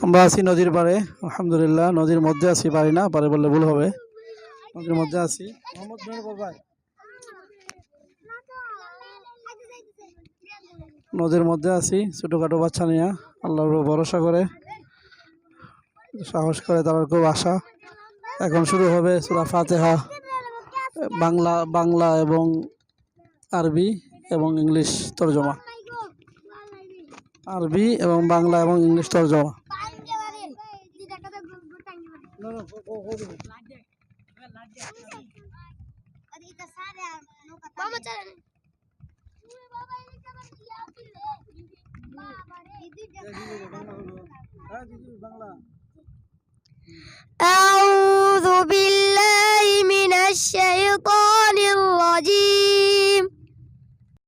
আমরা আছি নদীর পাড়ে, আলহামদুলিল্লাহ। নদীর মধ্যে আছি, পারি না, পারে বললে ভুল হবে। নদীর মধ্যে আছি। নদীর মধ্যে আছি ছোটখাটো বাচ্চা নিয়ে, আল্লাহর উপর ভরসা করে, সাহস করে, তার খুব আশা। এখন শুরু হবে সূরা ফাতিহা, বাংলা এবং আরবি এবং ইংলিশ তরজমা। আরবি এবং বাংলা এবং ইংলিশ তরজমা। أعوذ بالله من الشيطان الرجيم